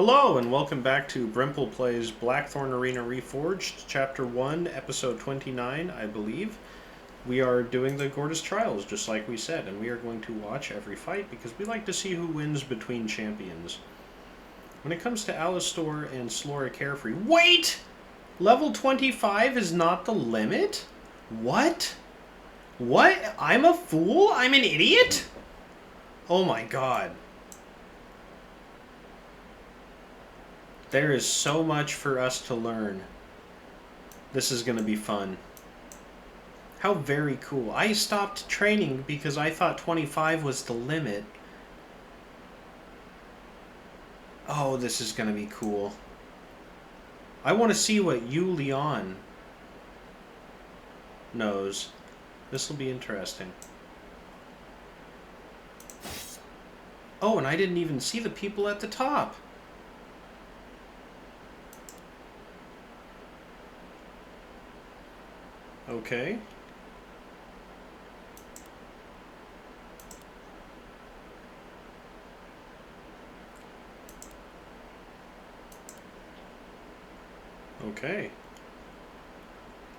Hello and welcome back to Brimple Plays Blackthorn Arena Reforged, Chapter 1, Episode 29, I believe. We are doing the Gortus Trials, just like we said, and we are going to watch every fight because we like to see who wins between champions. When it comes to Alistor and Slora Carefree... Wait! Level 25 is not the limit? What? What? I'm a fool? I'm an idiot? Oh my god. There is so much for us to learn. This is going to be fun. How very cool. I stopped training because I thought 25 was the limit. Oh, this is going to be cool. I want to see what Yu Leon knows. This will be interesting. Oh, and I didn't even see the people at the top. Okay. Okay.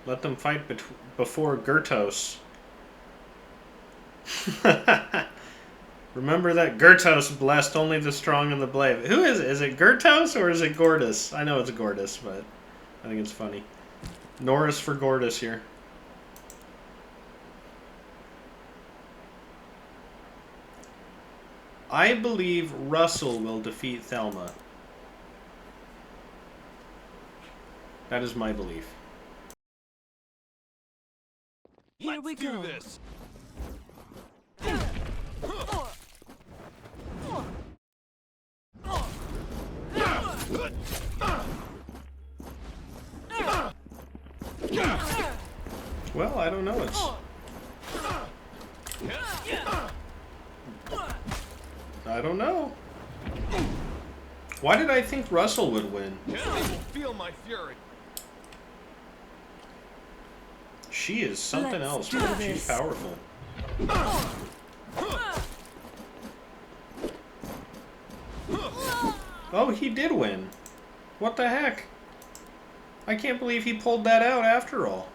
Let them fight before Gortus. Remember that Gortus blessed only the strong and the brave. Who is it? Is it Gortus or is it Gortus? I know it's Gortus, but I think it's funny. Norris for Gortus here. I believe Russell will defeat Thelma. That is my belief. Here we go. This. Well, I don't know. I don't know. Why did I think Russell would win? Feel my fury. She is something else, man. She's powerful. Oh, he did win. What the heck? I can't believe he pulled that out after all.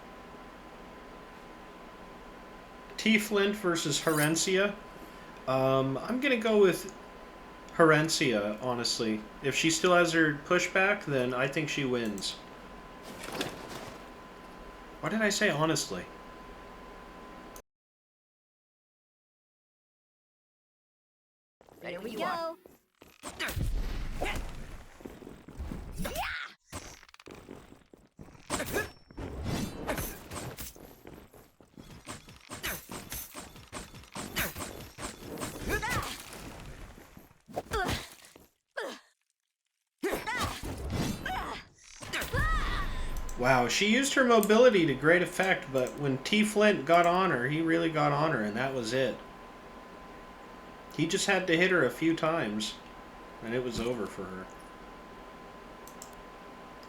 T. Flint versus Herencia. I'm gonna go with Herencia, honestly. If she still has her pushback, then I think she wins. Why did I say honestly? Here we go. Wow, she used her mobility to great effect, but when T. Flint got on her, he really got on her, and that was it. He just had to hit her a few times, and it was over for her.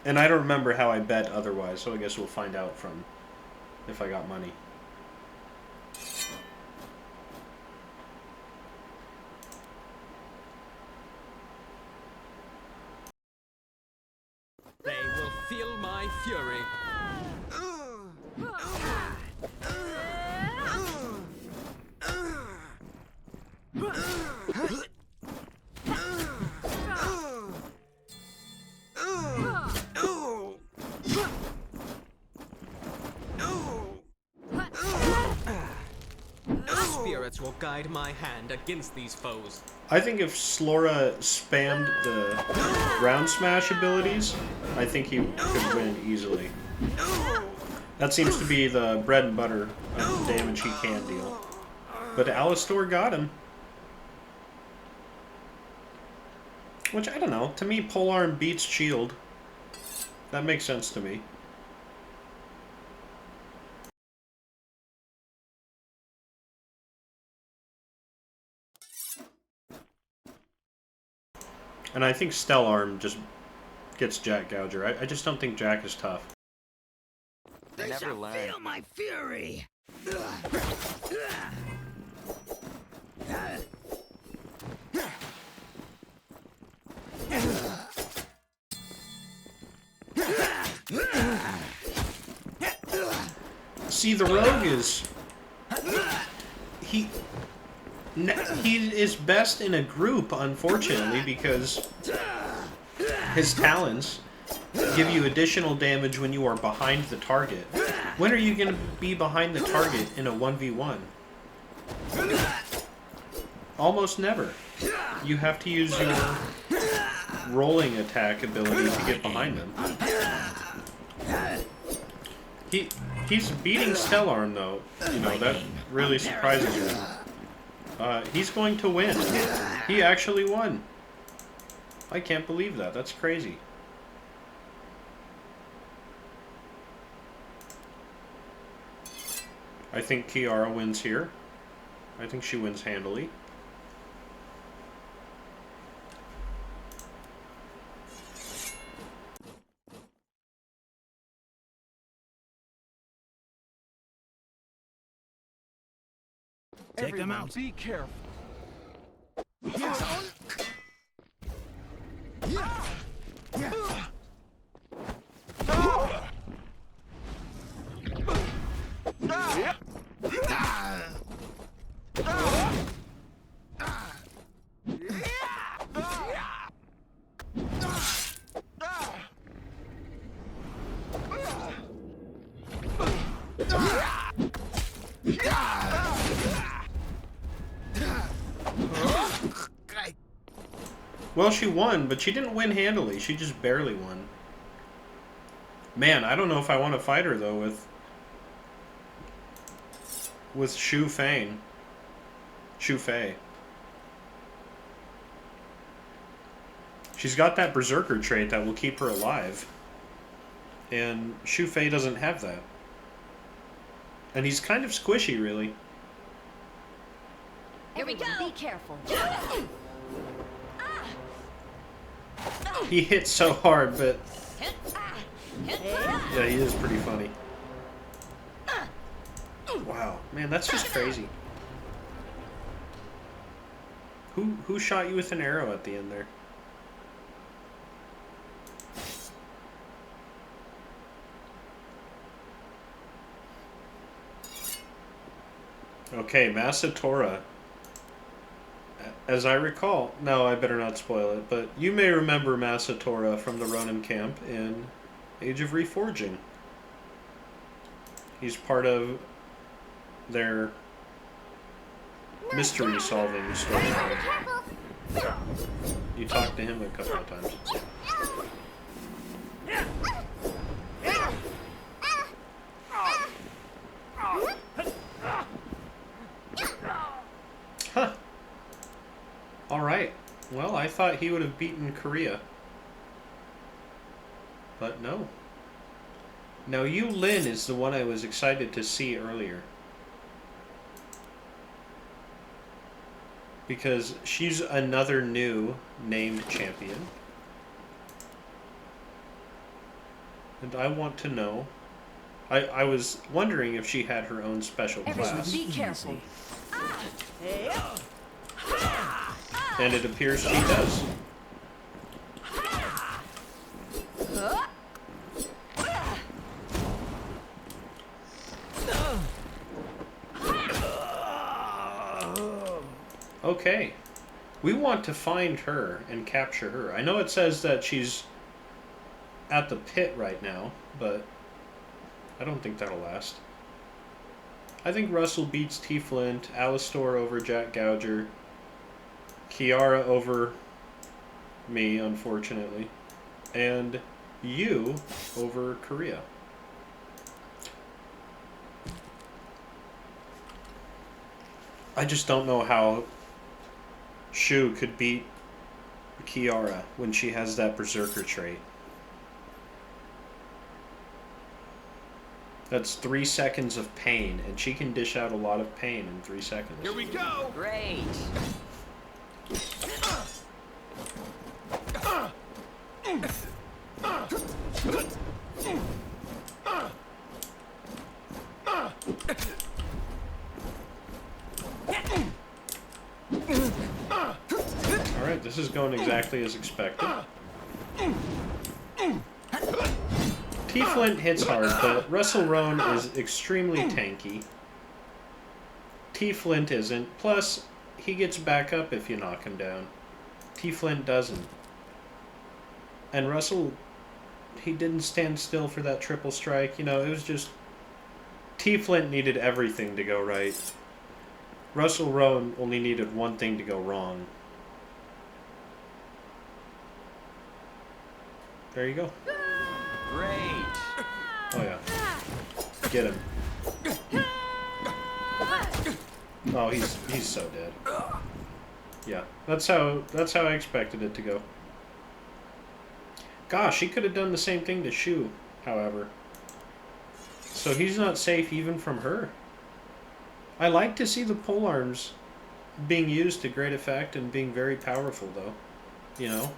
And I don't remember how I bet otherwise, so I guess we'll find out from if I got money. They will feel my fury. Spirits will guide my hand against these foes. I think if Slora spammed the ground smash abilities, I think he could win easily. That seems to be the bread and butter of the damage he can deal. But Alistor got him. Which, I don't know, to me Polearm beats Shield. That makes sense to me. And I think Stellarm just gets Jack Gouger. I just don't think Jack is tough. They shall feel my fury! See, the rogue is... He is best in a group, unfortunately, because his talents give you additional damage when you are behind the target. When are you going to be behind the target in a 1v1? Almost never. You have to use your rolling attack ability to get behind them. He's beating Stellarm, though. You know, that really surprises me. He's going to win. He actually won. I can't believe that. That's crazy. I think Kiara wins here. I think she wins handily. Take them out. Be careful. Well, she won, but she didn't win handily. She just barely won. Man, I don't know if I want to fight her, though, with Shu Fei. She's got that Berserker trait that will keep her alive. And Shu Fei doesn't have that. And he's kind of squishy, really. Here we go. Be careful. He hits so hard, but... Yeah, he is pretty funny. Wow. Man, that's just crazy. Who shot you with an arrow at the end there? Okay, Masatora. As I recall, no, I better not spoil it, but you may remember Masatora from the Ronin camp in Age of Reforging. He's part of their mystery-solving story. You talked to him a couple of times. Huh. Alright. Well, I thought he would have beaten Korea. But no. Now, Yu Lin is the one I was excited to see earlier. Because she's another new named champion. And I want to know... I was wondering if she had her own special class. Be careful. And it appears she does. Okay. We want to find her and capture her. I know it says that she's at the pit right now, but I don't think that'll last. I think Russell beats T. Flint, Alistor over Jack Gouger, Kiara over me, unfortunately, and you over Korea. I just don't know how Shu could beat Kiara when she has that Berserker trait. That's 3 seconds of pain, and she can dish out a lot of pain in 3 seconds. Here we go. Great. Alright, this is going exactly as expected. T-Flint hits hard, but Russell Roan is extremely tanky. T-Flint isn't. Plus, he gets back up if you knock him down. T-Flint doesn't. And Russell, he didn't stand still for that triple strike. You know, it was just... T-Flint needed everything to go right. Russell Roan only needed one thing to go wrong. There you go. Great. Oh yeah. Get him. Oh, he's so dead. Yeah, that's how I expected it to go. Gosh, he could have done the same thing to Shu, however. So he's not safe even from her. I like to see the polearms being used to great effect and being very powerful, though. You know?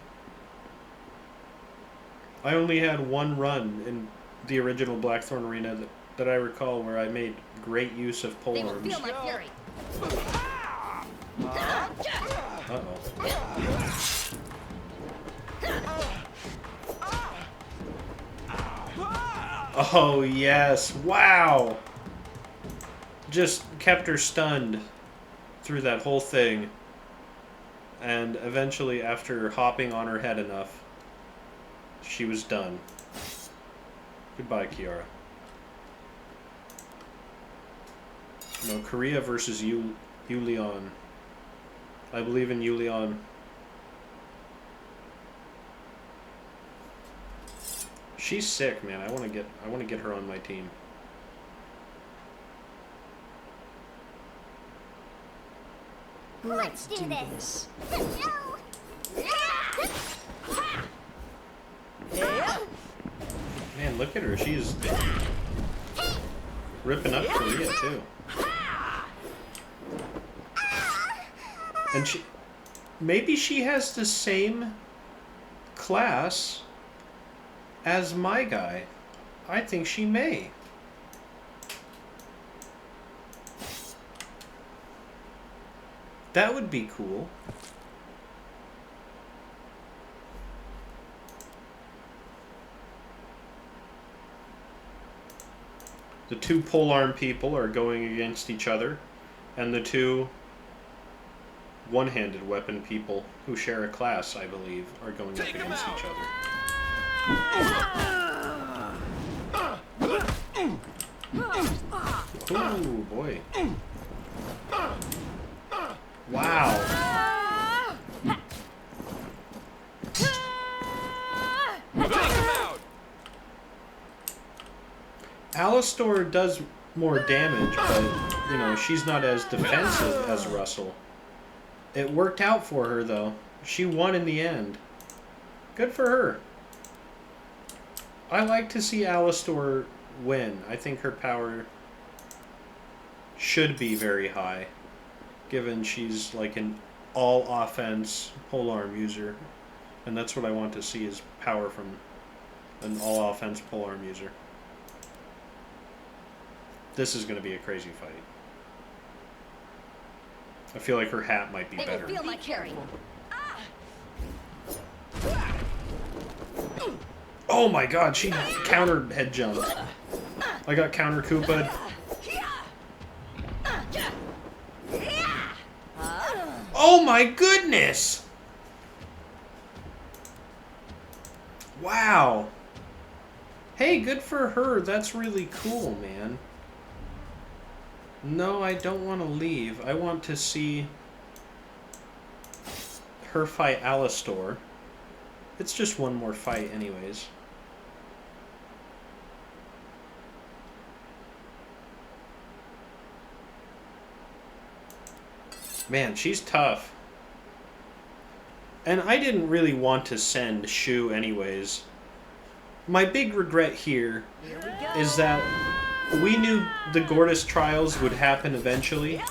I only had one run in the original Blackthorn arena that I recall where I made great use of polearms. They will feel my fury. Oh, yes. Wow. Just kept her stunned through that whole thing. And eventually, after hopping on her head enough, she was done. Goodbye, Kiara. No, Korea versus Yulian. I believe in Yulian. She's sick, man. I want to get her on my team. Let's do this. Man, look at her. She's ripping up Korea, too. And maybe she has the same class as my guy. I think she may. That would be cool. The two polearm people are going against each other, and the two one-handed weapon people who share a class, I believe, are going up against each other. Ooh, boy. Wow. Alistor does more damage, but, you know, she's not as defensive as Russell. It worked out for her, though. She won in the end. Good for her. I like to see Alistor win. I think her power should be very high, given she's like an all-offense polearm user. And that's what I want to see, is power from an all-offense polearm user. This is going to be a crazy fight. I feel like her hat might be better. Feel my carry. Oh my god, she countered head jumped. I got counter Koopa. Oh my goodness! Wow. Hey, good for her. That's really cool, man. No, I don't want to leave. I want to see her fight Alistor. It's just one more fight anyways. Man, she's tough. And I didn't really want to send Shu anyways. My big regret here is that we knew the Gortus Trials would happen eventually,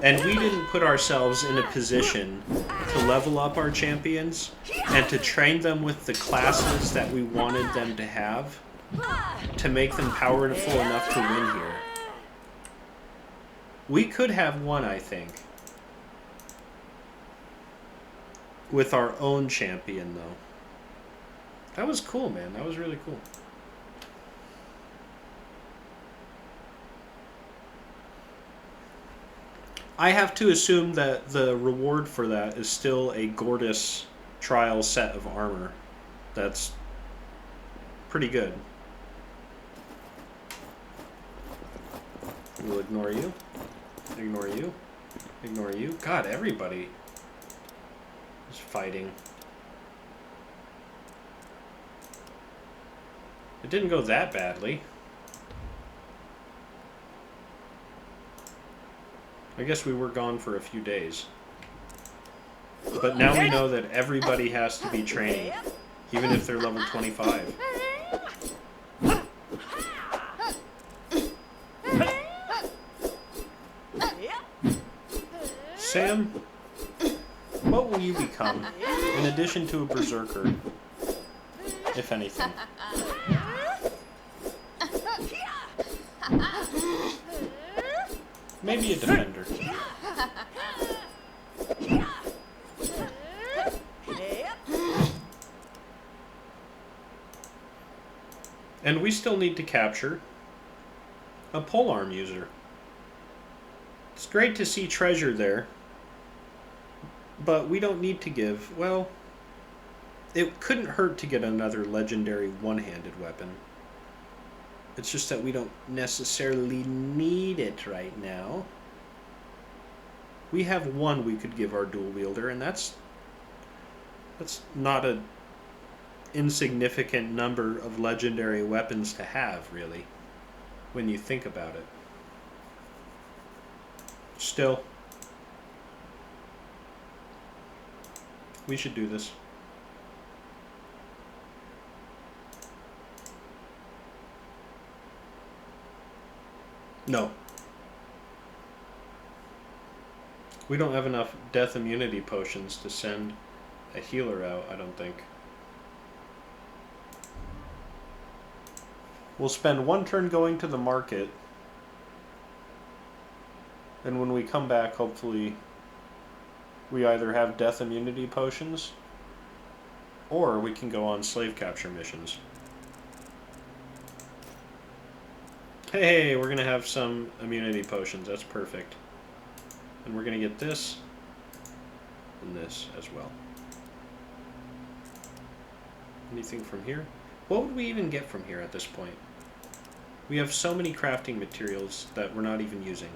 and we didn't put ourselves in a position to level up our champions and to train them with the classes that we wanted them to have to make them powerful enough to win here. We could have won, I think, with our own champion, though. That was cool, man. That was really cool. I have to assume that the reward for that is still a Gortus Trial set of armor. That's pretty good. We'll ignore you. Ignore you. Ignore you. God, everybody is fighting. It didn't go that badly. I guess we were gone for a few days. But now we know that everybody has to be training, even if they're level 25. Sam, what will you become, in addition to a berserker, if anything? Maybe a defender. And we still need to capture a polearm user. It's great to see treasure there, but we don't need to give, well, it couldn't hurt to get another legendary one-handed weapon. It's just that we don't necessarily need it right now. We have one we could give our dual wielder, and that's not an insignificant number of legendary weapons to have, really, when you think about it. Still, we should do this. No. We don't have enough death immunity potions to send a healer out, I don't think. We'll spend one turn going to the market, and when we come back, hopefully we either have death immunity potions, or we can go on slave capture missions. Hey, we're gonna have some immunity potions, that's perfect. And we're gonna get this, and this as well. Anything from here? What would we even get from here at this point? We have so many crafting materials that we're not even using.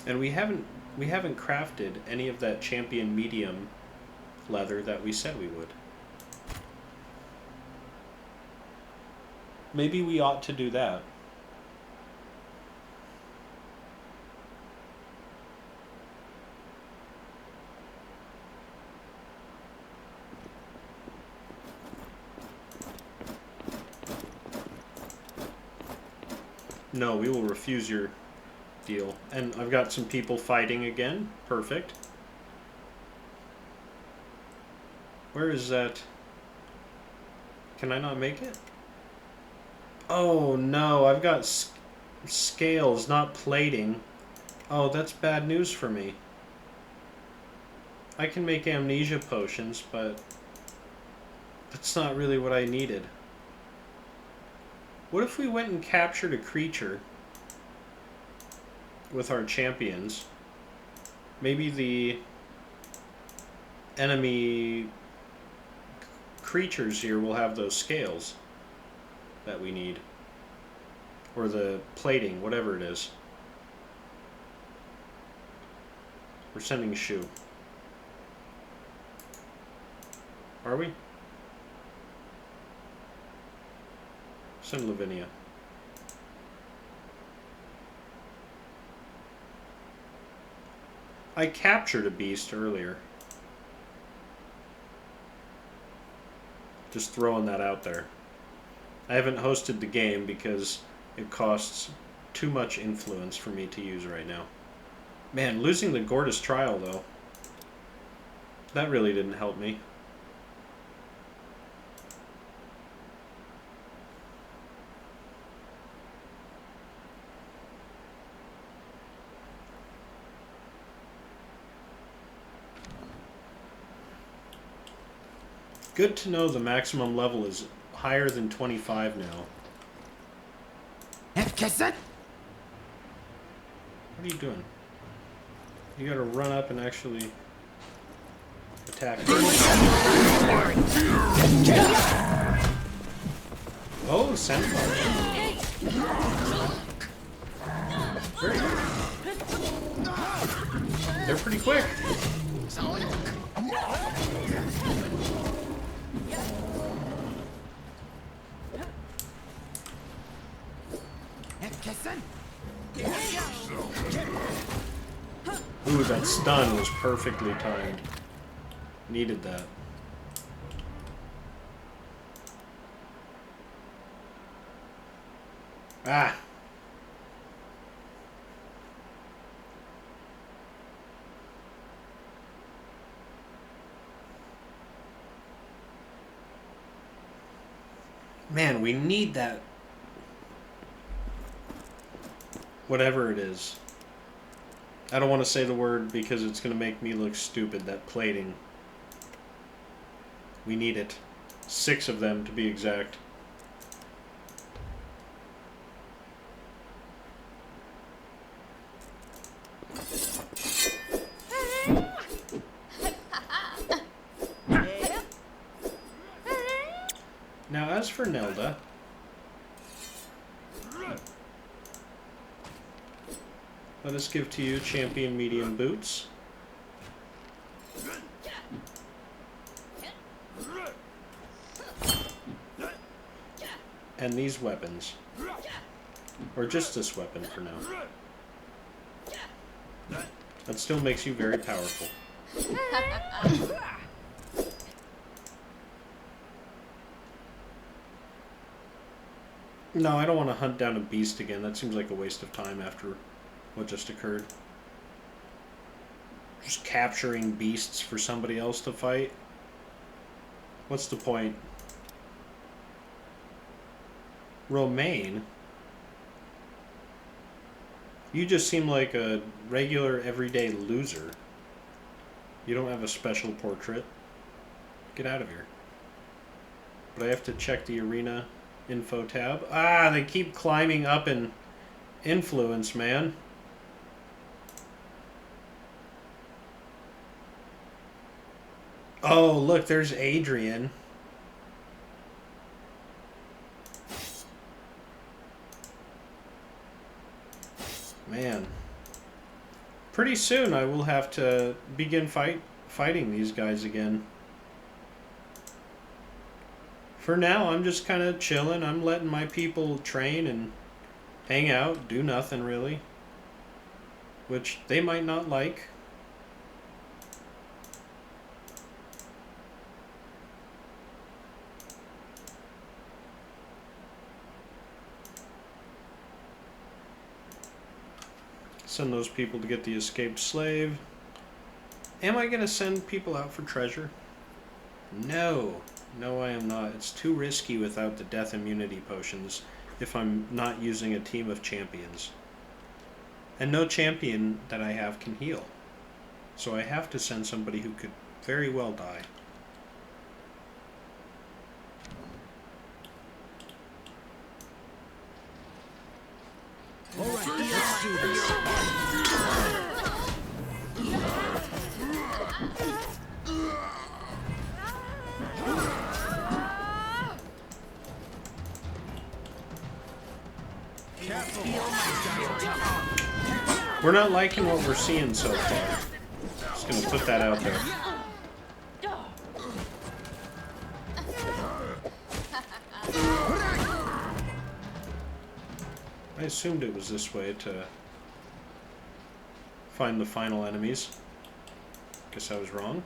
And we haven't crafted any of that champion medium leather that we said we would. Maybe we ought to do that. No, we will refuse your deal. And I've got some people fighting again. Perfect. Where is that? Can I not make it? Oh no, I've got scales, not plating. Oh, that's bad news for me. I can make amnesia potions, but that's not really what I needed. What if we went and captured a creature with our champions? Maybe the enemy creatures here will have those scales that we need. Or the plating, whatever it is. We're sending Shu. Are we? Send Lavinia. I captured a beast earlier. Just throwing that out there. I haven't hosted the game because it costs too much influence for me to use right now. Man, losing the Gortus Trial, though, that really didn't help me. Good to know the maximum level is higher than 25 now. What are you doing? You gotta run up and actually attack. Oh, sandfire. Very good. They're pretty quick. Ooh, that stun was perfectly timed. Needed that. Ah! Man, we need that. Whatever it is. I don't want to say the word because it's going to make me look stupid, that plating. We need it. 6 of them to be exact. Now as for Nelda, let us give to you champion medium boots. And these weapons. Or just this weapon for now. That still makes you very powerful. No, I don't want to hunt down a beast again. That seems like a waste of time after what just occurred. Just capturing beasts for somebody else to fight. What's the point? Romaine? You just seem like a regular, everyday loser. You don't have a special portrait. Get out of here. But I have to check the arena info tab. Ah, they keep climbing up in influence, man. Oh, look, there's Adrian. Man. Pretty soon I will have to begin fighting these guys again. For now, I'm just kind of chilling. I'm letting my people train and hang out, do nothing really. Which they might not like. Send those people to get the escaped slave. Am I going to send people out for treasure? No. No, I am not. It's too risky without the death immunity potions if I'm not using a team of champions. And no champion that I have can heal. So I have to send somebody who could very well die. Alright, let's do this. We're not liking what we're seeing so far. Just gonna put that out there. I assumed it was this way to find the final enemies. Guess I was wrong.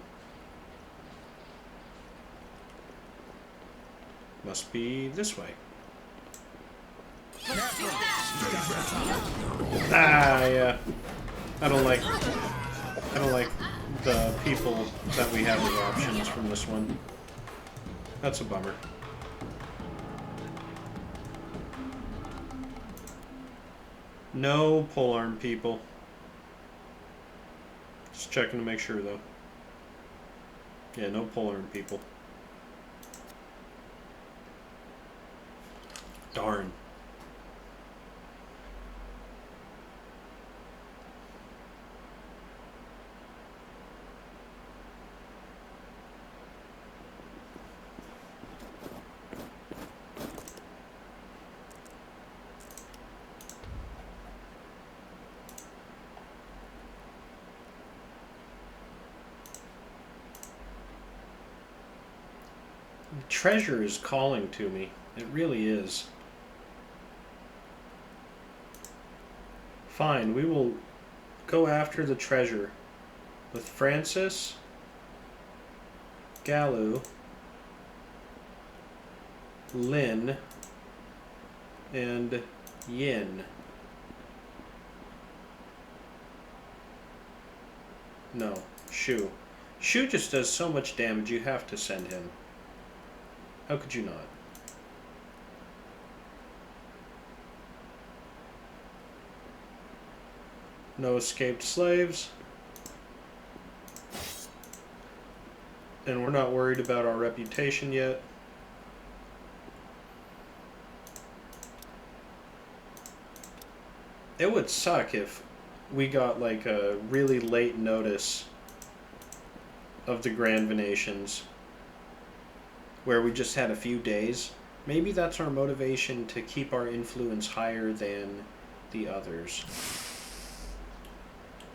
Must be this way. Ah, yeah. I don't like the people that we have as options from this one. That's a bummer. No polearm people. Just checking to make sure though. Yeah, no polearm people. Darn. Treasure is calling to me. It really is. Fine, we will go after the treasure with Francis, Galu, Lin, and Yin. No, Shu. Shu just does so much damage, you have to send him. How could you not? No escaped slaves. And we're not worried about our reputation yet. It would suck if we got like a really late notice of the Grand Venations, where we just had a few days. Maybe that's our motivation to keep our influence higher than the others.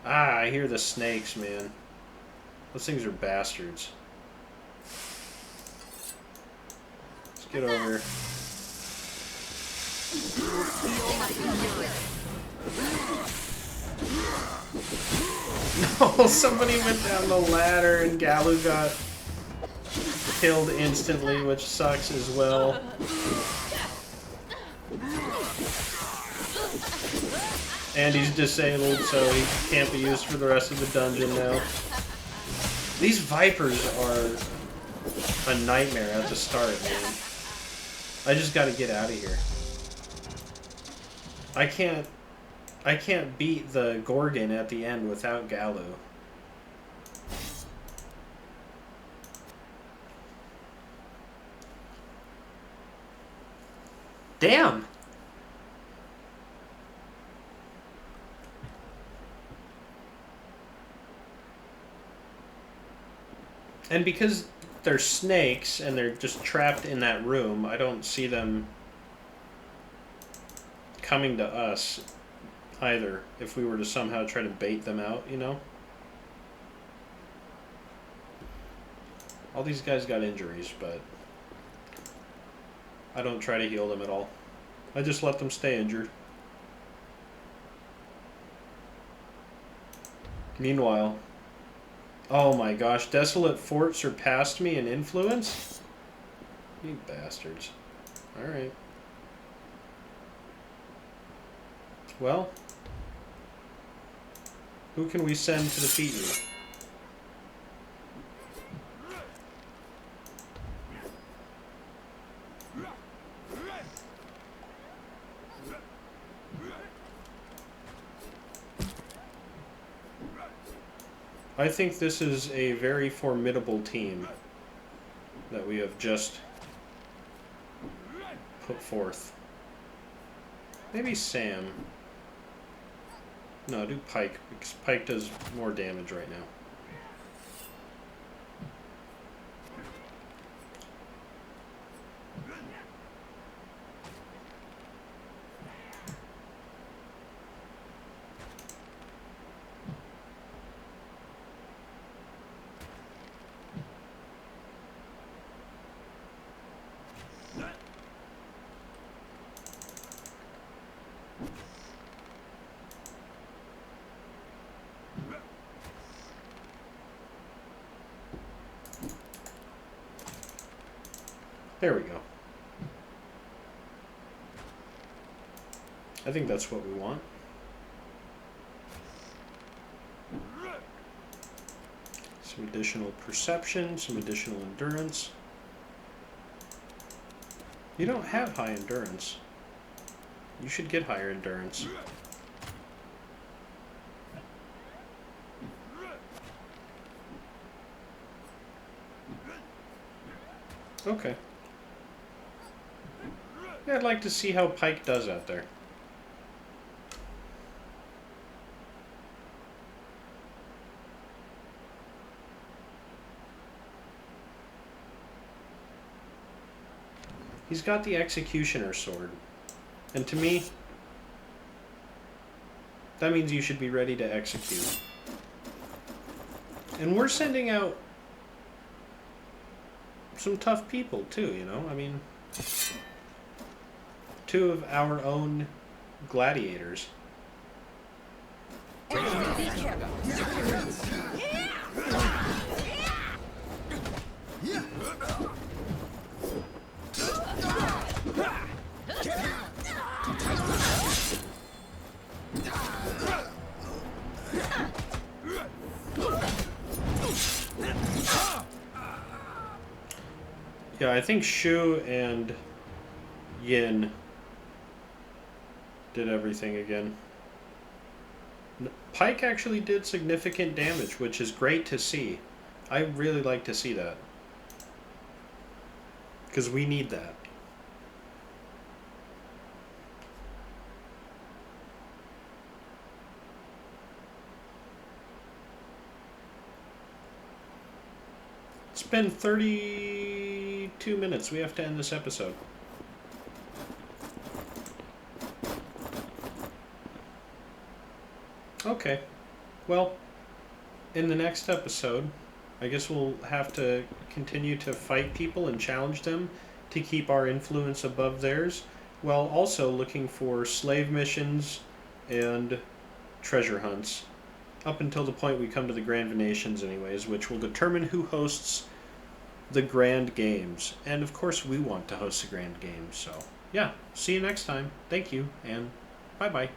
Ah, I hear the snakes, man. Those things are bastards. Let's get over. No, somebody went down the ladder and Galu got killed instantly, which sucks as well. And he's disabled, so he can't be used for the rest of the dungeon now. These Vipers are a nightmare at the start, man. I just gotta get out of here. I can't beat the Gorgon at the end without Galu. Damn! And because they're snakes and they're just trapped in that room, I don't see them coming to us either, if we were to somehow try to bait them out, you know? All these guys got injuries, but I don't try to heal them at all. I just let them stay injured. Meanwhile, oh my gosh, Desolate Fort surpassed me in influence? You bastards. Alright. Well, who can we send to defeat you? I think this is a very formidable team that we have just put forth. Maybe Sam. No, do Pike, because Pike does more damage right now. There we go. I think that's what we want. Some additional perception, some additional endurance. You don't have high endurance. You should get higher endurance. Okay. Yeah, I'd like to see how Pike does out there. He's got the Executioner sword. And to me, that means you should be ready to execute. And we're sending out some tough people too, you know? I mean, 2 of our own gladiators. Yeah, I think Shu and Yin did everything again. Pike actually did significant damage, which is great to see. I really like to see that. Because we need that. It's been 32 minutes. We have to end this episode. Okay. Well, in the next episode, I guess we'll have to continue to fight people and challenge them to keep our influence above theirs, while also looking for slave missions and treasure hunts. Up until the point we come to the Grand Venations anyways, which will determine who hosts the Grand Games. And of course we want to host the Grand Games, so yeah. See you next time. Thank you, and bye-bye.